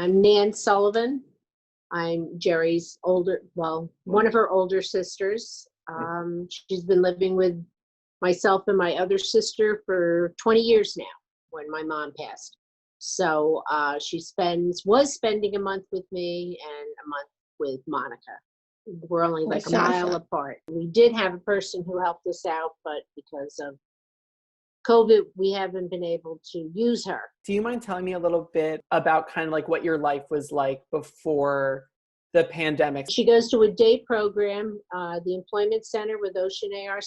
I'm Nan Sullivan. I'm Jerry's one of her older sisters. She's been living with myself and my other sister for 20 years now when my mom passed. So she was spending a month with me and a month with Monica. We're only like a mile apart. We did have a person who helped us out, but because of COVID, we haven't been able to use her. Do you mind telling me a little bit about kind of like what your life was like before the pandemic? She goes to a day program, the Employment Center with Ocean ARC.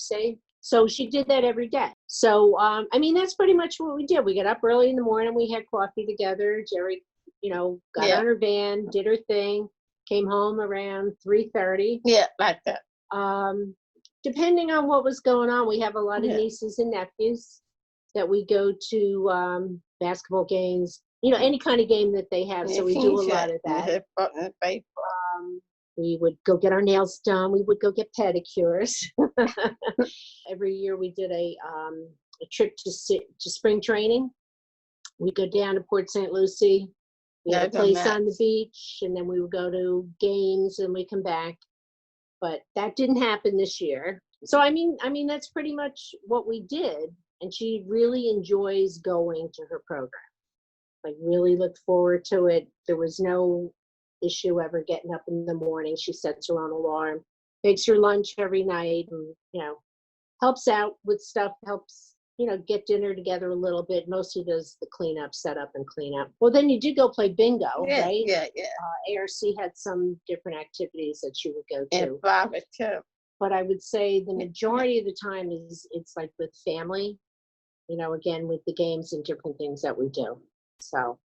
So she did that every day. So, that's pretty much what we did. We got up early in the morning. We had coffee together. Jerry, got on her van, did her thing, came home around 3:30. Yeah, like that. Depending on what was going on, we have a lot of nieces and nephews that we go to basketball games, any kind of game that they have. So we do a lot of that. We would go get our nails done. We would go get pedicures. Every year we did a trip to spring training. We'd go down to Port St. Lucie. We had a place on the beach, and then we would go to games and we come back. But that didn't happen this year. So that's pretty much what we did. And she really enjoys going to her program. Like really looked forward to it. There was no issue ever getting up in the morning. She sets her own alarm, makes her lunch every night, and helps out with stuff, helps get dinner together a little bit. Mostly does the cleanup, set up and clean up. Well, then you did go play bingo, right? Yeah. ARC had some different activities that you would go to. And Barbara too. But I would say the majority of the time it's like with family, again with the games and different things that we do. So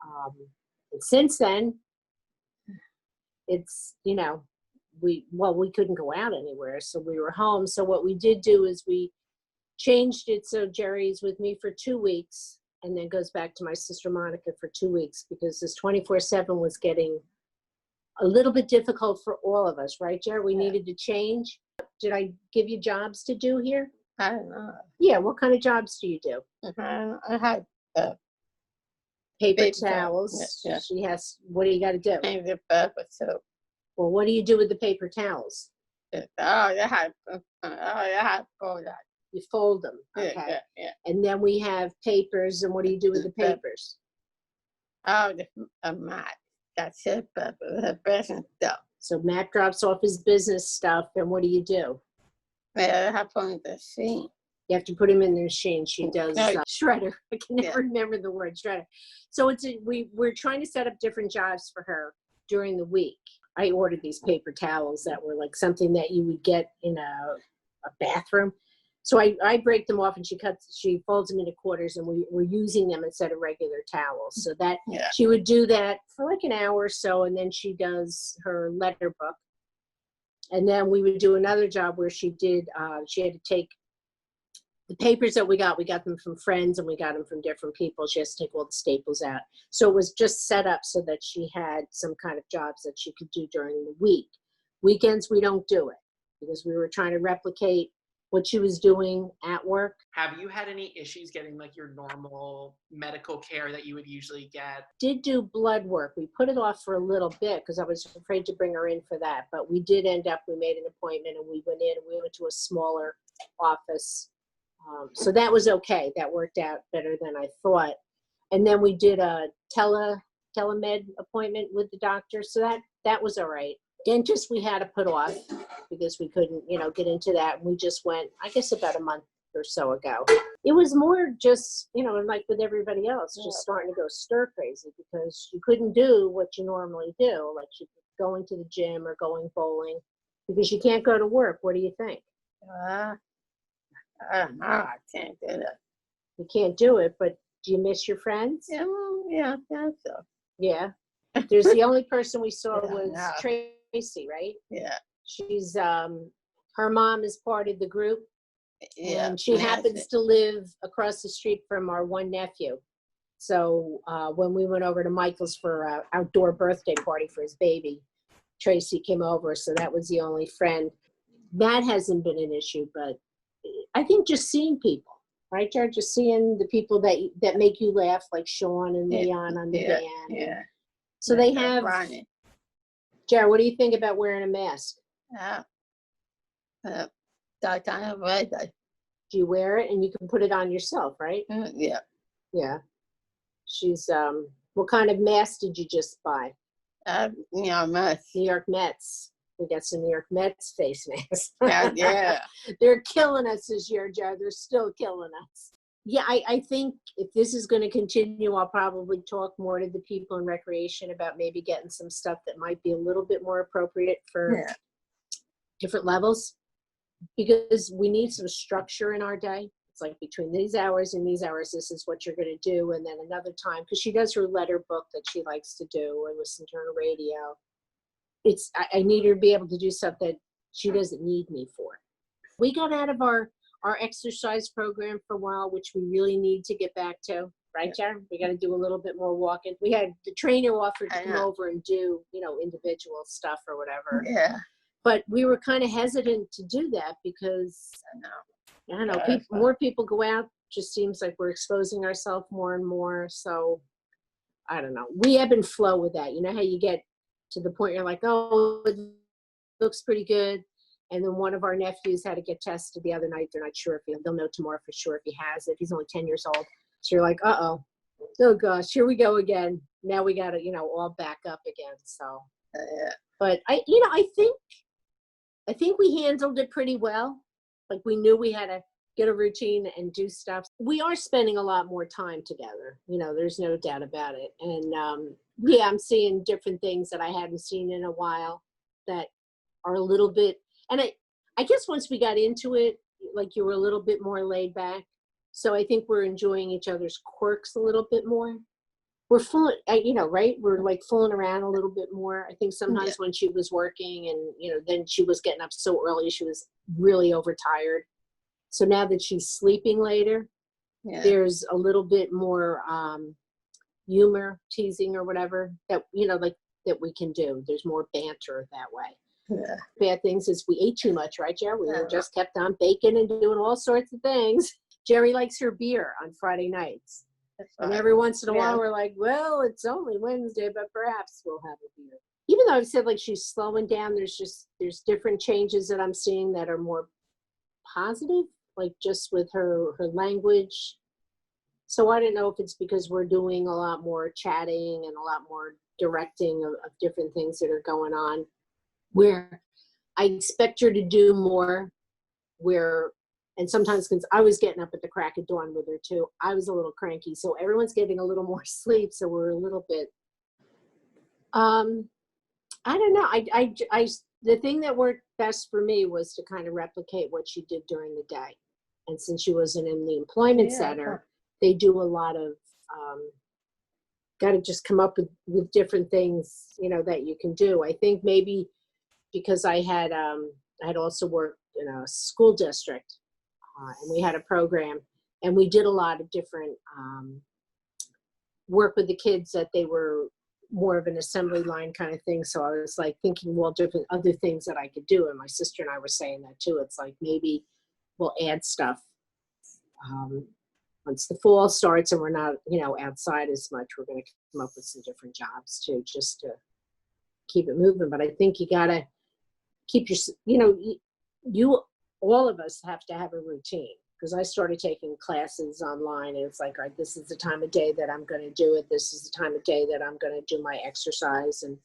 and since then, it's we couldn't go out anywhere, so we were home. So what we did do is we changed it so Jerry's with me for 2 weeks and then goes back to my sister Monica for 2 weeks, because this 24/7 was getting a little bit difficult for all of us, right, Jerry? We needed to change. Did I give you jobs to do here? I don't know. Yeah, what kind of jobs do you do? I had paper towels. Yeah. She has, what do you got to do? And the paper soap. Well, what do you do with the paper towels? You had to fold that. You fold them, okay. Yeah. And then we have papers, and what do you do with the papers? The mat. That's it, the business stuff. So Matt drops off his business stuff, and what do you do? I have to put in the machine. You have to put him in the machine. She does shredder. I can never remember the word shredder. So we're trying to set up different jobs for her during the week. I ordered these paper towels that were like something that you would get in a bathroom. So I break them off, and she folds them into quarters, and we're using them instead of regular towels. So that she would do that for like an hour or so, and then she does her letter book. And then we would do another job where she had to take the papers that we got them from friends, and we got them from different people. She has to take all the staples out. So it was just set up so that she had some kind of jobs that she could do during the week. Weekends, we don't do it because we were trying to replicate what she was doing at work. Have you had any issues getting like your normal medical care that you would usually get? Did do blood work. We put it off for a little bit because I was afraid to bring her in for that. But we did we made an appointment, and we went in, and we went to a smaller office. So that was okay. That worked out better than I thought. And then we did a telemed appointment with the doctor. So that was all right. Dentist we had to put off because we couldn't, get into that. And we just went, I guess, about a month or so ago. It was more just, like with everybody else, just starting to go stir crazy because you couldn't do what you normally do, like going to the gym or going bowling, because you can't go to work. What do you think? I can't do that. You can't do it, but do you miss your friends? Yeah, so. Yeah. There's the only person we saw was Tracy, right? Yeah. She's her mom is part of the group. Yeah. And she happens to live across the street from our one nephew. So when we went over to Michael's for an outdoor birthday party for his baby, Tracy came over. So that was the only friend. That hasn't been an issue, but I think just seeing people, right, Jared? Just seeing the people that make you laugh, like Sean and Leon on the van. Yeah. So they have, running. Jared, what do you think about wearing a mask? Yeah. That kind of way. Do you wear it and you can put it on yourself, right? Yeah. Yeah. She's, what kind of mask did you just buy? Mess. New York Mets. We got some New York Mets face masks. Yeah. They're killing us this year, Jared. They're still killing us. Yeah, I think if this is going to continue, I'll probably talk more to the people in recreation about maybe getting some stuff that might be a little bit more appropriate for different levels, because we need some structure in our day. It's like between these hours and these hours, this is what you're going to do. And then another time, because she does her letter book that she likes to do and listen to her radio. I need her to be able to do stuff that she doesn't need me for. We got out of our exercise program for a while, which we really need to get back to, right, Jared? We got to do a little bit more walking. We had the trainer offered to come over and do, individual stuff or whatever. Yeah. But we were kind of hesitant to do that because, I don't know, more people go out. Just seems like we're exposing ourselves more and more. So, I don't know. We ebb and flow with that. You know how you get to the point you're like, oh, it looks pretty good. And then one of our nephews had to get tested the other night. They're not sure if they'll know tomorrow for sure if he has it. He's only 10 years old. So you're like, oh gosh, here we go again. Now we got to, all back up again. So, but I think we handled it pretty well. Like we knew we had to get a routine and do stuff. We are spending a lot more time together. There's no doubt about it. And I'm seeing different things that I hadn't seen in a while that are a little bit, and I guess once we got into it, like you were a little bit more laid back. So I think we're enjoying each other's quirks a little bit more. We're fooling, right? We're like fooling around a little bit more. I think sometimes when she was working and, then she was getting up so early, she was really overtired. So now that she's sleeping later, there's a little bit more humor, teasing or whatever that, that we can do. There's more banter that way. Yeah. Bad things is we ate too much, right, Jerry? We just kept on baking and doing all sorts of things. Jerry likes her beer on Friday nights. And every once in a while, we're like, well, it's only Wednesday, but perhaps we'll have a beer. Even though I've said like she's slowing down, there's different changes that I'm seeing that are more positive, like just with her language. So I don't know if it's because we're doing a lot more chatting and a lot more directing of different things that are going on, where I expect her to do more, and sometimes because I was getting up at the crack of dawn with her too, I was a little cranky. So everyone's getting a little more sleep. So we're a little bit, I don't know. The thing that worked best for me was to kind of replicate what she did during the day. And since she wasn't in the employment center, they do a lot of, got to just come up with different things, that you can do. I think maybe because I had also worked in a school district, and we had a program, and we did a lot of different work with the kids that they were more of an assembly line kind of thing. So I was like thinking, well, different other things that I could do. And my sister and I were saying that too. It's like maybe we'll add stuff once the fall starts and we're not, outside as much. We're going to come up with some different jobs too, just to keep it moving. But I think you got to keep your, all of us have to have a routine, because I started taking classes online and it's like, all right, this is the time of day that I'm going to do it. This is the time of day that I'm going to do my exercise and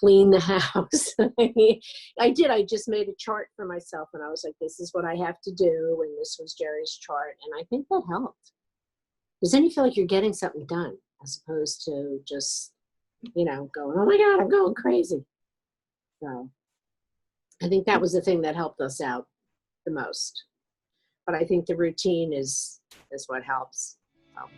clean the house. I just made a chart for myself and I was like, this is what I have to do. And this was Jerry's chart. And I think that helped. Because then you feel like you're getting something done as opposed to just, going, oh my God, I'm going crazy. So I think that was the thing that helped us out the most. But I think the routine is what helps. So.